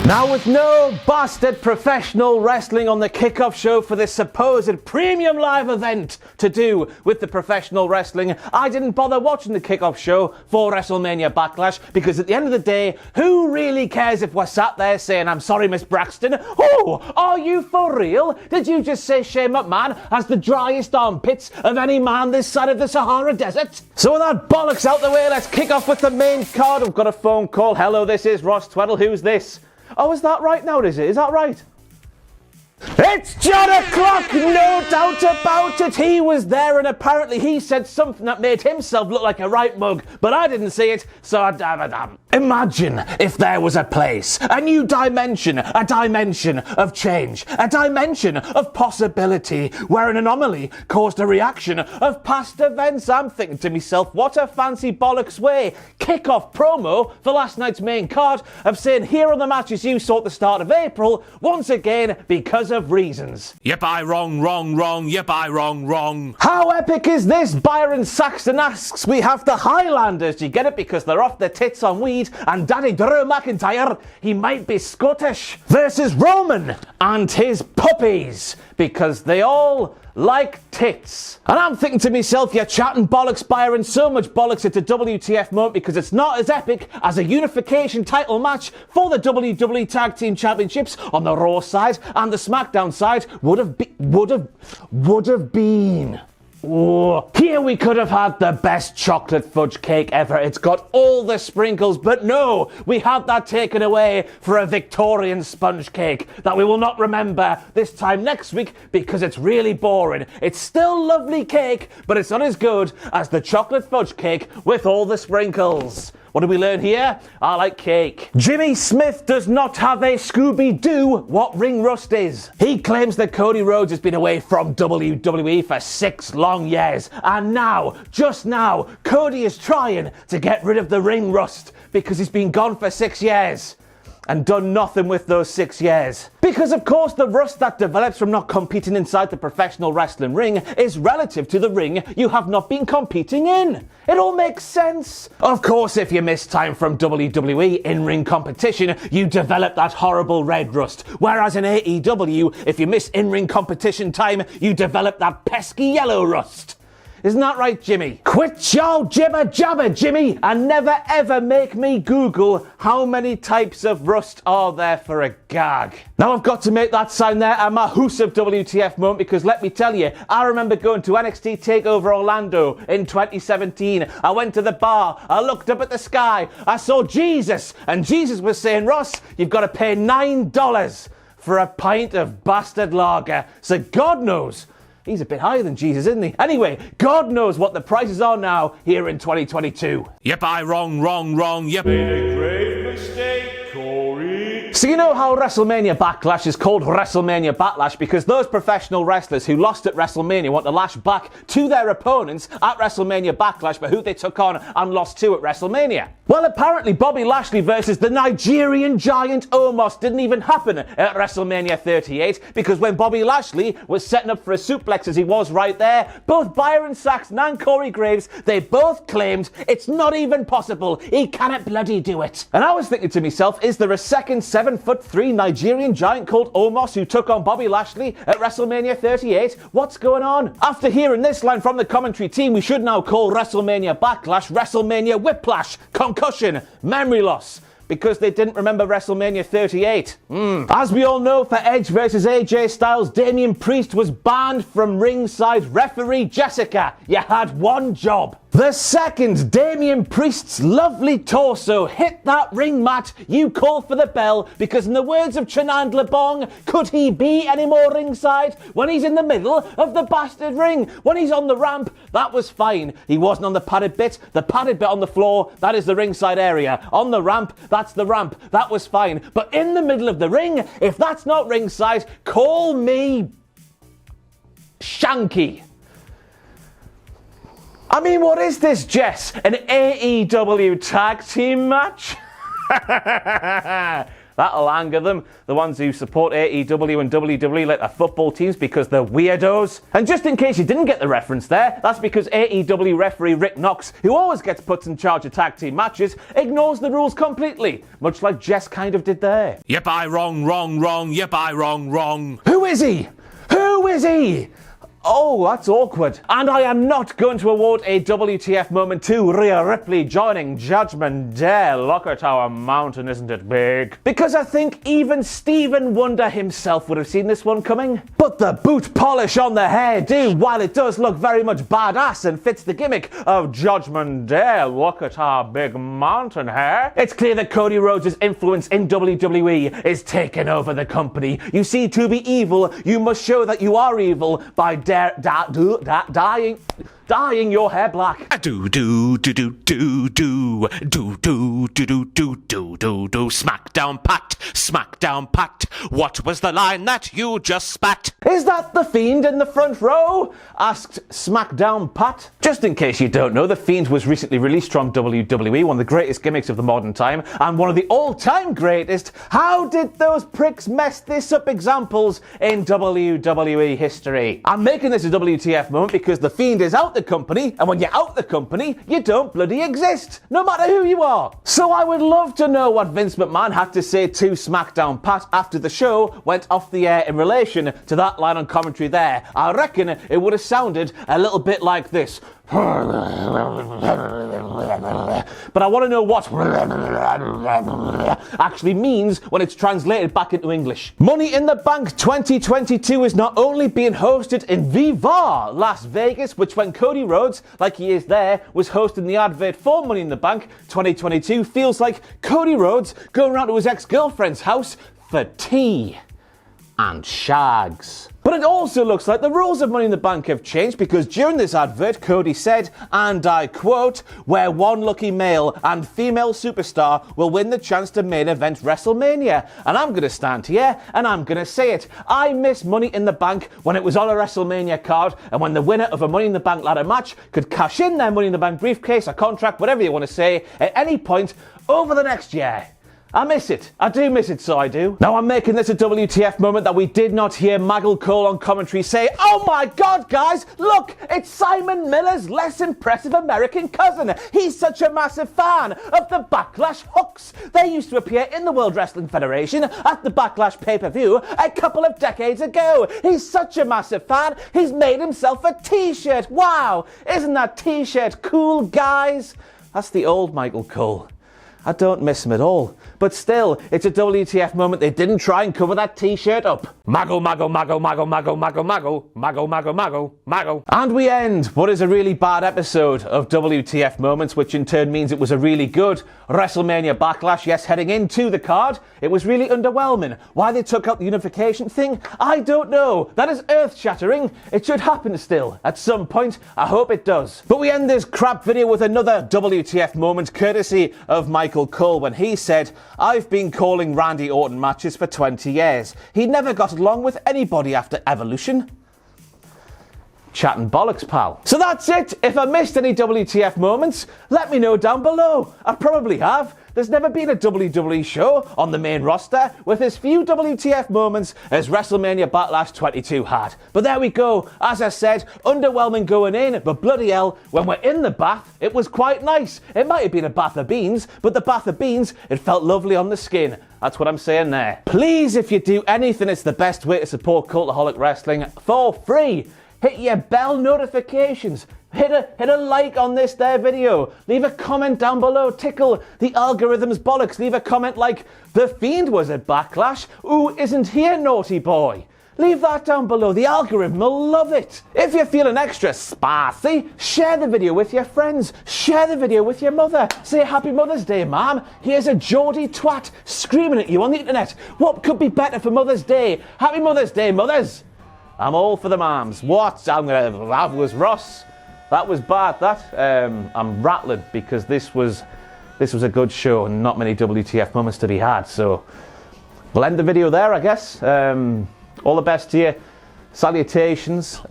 Now, with no bastard professional wrestling on the Kickoff show for this supposed premium live event to do with the professional wrestling, I didn't bother watching the Kickoff show for WrestleMania Backlash, because at the end of the day, who really cares if we're sat there saying, "I'm sorry, Miss Braxton"? Oh, are you for real? Did you just say Shane McMahon has the driest armpits of any man this side of the Sahara Desert? So with that bollocks out the way, let's kick off with the main card. I've got a phone call. Hello, this is Ross Tweddle. Who's this? Oh, is that right now, is it? Is that right? It's John O'Clock, no doubt about it. He was there and apparently he said something that made himself look like a right mug, but I didn't see it, so imagine if there was a place, a new dimension, a dimension of change, a dimension of possibility, where an anomaly caused a reaction of past events. I'm thinking to myself, what a fancy bollocks way. Kickoff promo for last night's main card of saying, here are the matches you saw at the start of April, once again because of reasons. Yep, I wrong. Yep, I wrong. How epic is this? Byron Saxton asks. We have the Highlanders. Do you get it? Because they're off their tits on weed, and Daddy Drew McIntyre, he might be Scottish, versus Roman and his puppies, because they all like tits. And I'm thinking to myself, you're chatting bollocks, Byron, so much bollocks it's a WTF moment, because it's not as epic as a unification title match for the WWE Tag Team Championships on the Raw side and the SmackDown side would have been. Oh, here we could have had the best chocolate fudge cake ever. It's got all the sprinkles, but no, we had that taken away for a Victorian sponge cake that we will not remember this time next week because it's really boring. It's still lovely cake, but it's not as good as the chocolate fudge cake with all the sprinkles. What did we learn here? I like cake. Jimmy Smith does not have a Scooby-Doo what ring rust is. He claims that Cody Rhodes has been away from WWE for 6 long years. And now, just now, Cody is trying to get rid of the ring rust because he's been gone for 6 years and done nothing with those 6 years. Because of course the rust that develops from not competing inside the professional wrestling ring is relative to the ring you have not been competing in. It all makes sense. Of course, if you miss time from WWE in-ring competition, you develop that horrible red rust. Whereas in AEW, if you miss in-ring competition time, you develop that pesky yellow rust. Isn't that right, Jimmy? Quit your jibber jabber, Jimmy, and never ever make me Google how many types of rust are there for a gag. Now I've got to make that sign there a mahoose of WTF moment, because let me tell you, I remember going to NXT TakeOver Orlando in 2017. I went to the bar, I looked up at the sky, I saw Jesus, and Jesus was saying, Ross, you've got to pay $9 for a pint of bastard lager. So God knows, he's a bit higher than Jesus, isn't he? Anyway, God knows what the prices are now here in 2022. Yep, I wrong. Yep. Made a grave mistake, Corey. So you know how WrestleMania Backlash is called WrestleMania Backlash because those professional wrestlers who lost at WrestleMania want to lash back to their opponents at WrestleMania Backlash for who they took on and lost to at WrestleMania. Well, apparently Bobby Lashley versus the Nigerian giant Omos didn't even happen at WrestleMania 38 because when Bobby Lashley was setting up for a suplex, as he was right there, both Byron Saxton and Corey Graves, they both claimed it's not even possible. He cannot bloody do it. And I was thinking to myself, is there a second 7'3" Nigerian giant called Omos who took on Bobby Lashley at WrestleMania 38? What's going on? After hearing this line from the commentary team, we should now call WrestleMania Backlash WrestleMania Whiplash, concussion, memory loss, because they didn't remember WrestleMania 38. As we all know, for Edge versus AJ Styles, Damian Priest was banned from ringside referee Jessica. You had one job. The second Damian Priest's lovely torso hit that ring mat, you call for the bell, because in the words of Chanand Lebong, could he be any more ringside when he's in the middle of the bastard ring? When he's on the ramp, that was fine. He wasn't on the padded bit. The padded bit on the floor, that is the ringside area. On the ramp, that's the ramp. That was fine. But in the middle of the ring, if that's not ringside, call me Shanky. I mean, what is this, Jess? An AEW tag team match? That'll anger them, the ones who support AEW and WWE like their football teams because they're weirdos. And just in case you didn't get the reference there, that's because AEW referee Rick Knox, who always gets put in charge of tag team matches, ignores the rules completely, much like Jess kind of did there. Yep, I wrong, yep, I wrong. Who is he? Who is he? Oh, that's awkward. And I am not going to award a WTF moment to Rhea Ripley joining Judgement Day. Look at our mountain, isn't it big? Because I think even Stephen Wonder himself would have seen this one coming. But the boot polish on the hairdo, while it does look very much badass and fits the gimmick of Judgement Day, look at our big mountain hair. It's clear that Cody Rhodes' influence in WWE is taking over the company. You see, to be evil, you must show that you are evil by dyeing your hair black. Do, Smackdown Pat. What was the line that you just spat? Is that the Fiend in the front row? Asked SmackDown Pat. Just in case you don't know, the Fiend was recently released from WWE, one of the greatest gimmicks of the modern time, and one of the all-time greatest. How did those pricks mess this up examples in WWE history? I'm making this a WTF moment because the Fiend is out the company, and when you're out the company, you don't bloody exist, no matter who you are. So I would love to know what Vince McMahon had to say to SmackDown Pat after the show went off the air in relation to that line on commentary there. I reckon it would have sounded a little bit like this. But I want to know what actually means when it's translated back into English. Money in the Bank 2022 is not only being hosted in Viva Las Vegas, which when Cody Rhodes, like he is there, was hosting the advert for Money in the Bank 2022, feels like Cody Rhodes going around to his ex-girlfriend's house for tea and shags. But it also looks like the rules of Money in the Bank have changed because during this advert, Cody said, and I quote, where one lucky male and female superstar will win the chance to main event WrestleMania. And I'm going to stand here and I'm going to say it. I miss Money in the Bank when it was on a WrestleMania card and when the winner of a Money in the Bank ladder match could cash in their Money in the Bank briefcase or contract, whatever you want to say, at any point over the next year. I miss it. I do miss it, so I do. Now I'm making this a WTF moment that we did not hear Maggle Cole on commentary say, oh my god guys, look, it's Simon Miller's less impressive American cousin. He's such a massive fan of the Backlash hooks. They used to appear in the World Wrestling Federation at the Backlash pay-per-view a couple of decades ago. He's such a massive fan, he's made himself a t-shirt. Wow, isn't that t-shirt cool, guys? That's the old Michael Cole. I don't miss him at all. But still, it's a WTF moment. They didn't try and cover that t-shirt up. Maggle. And we end what is a really bad episode of WTF Moments, which in turn means it was a really good WrestleMania Backlash. Yes, heading into the card, it was really underwhelming. Why they took out the unification thing, I don't know. That is earth-shattering. It should happen still at some point. I hope it does. But we end this crap video with another WTF moment courtesy of Michael Cole when he said, I've been calling Randy Orton matches for 20 years. He never got along with anybody after Evolution. Chatting bollocks, pal. So that's it. If I missed any WTF moments, let me know down below. I probably have. There's never been a WWE show on the main roster with as few WTF moments as WrestleMania Backlash 22 had. But there we go. As I said, underwhelming going in, but bloody hell, when we're in the bath, it was quite nice. It might have been a bath of beans, but the bath of beans, it felt lovely on the skin. That's what I'm saying there. Please, if you do anything, it's the best way to support Cultaholic Wrestling for free. Hit your bell notifications. Hit a like on this there video. Leave a comment down below. Tickle the algorithm's bollocks. Leave a comment like, The Fiend was at Backlash. Ooh, isn't he a naughty boy? Leave that down below. The algorithm will love it. If you're feeling extra spicy, share the video with your friends. Share the video with your mother. Say Happy Mother's Day, Mom. Here's a Geordie twat screaming at you on the internet. What could be better for Mother's Day? Happy Mother's Day, mothers. I'm all for the moms. What? That was Ross. That was bad, I'm rattling because this was a good show and not many WTF moments to be had. So we'll end the video there, I guess. All the best to you. Salutations.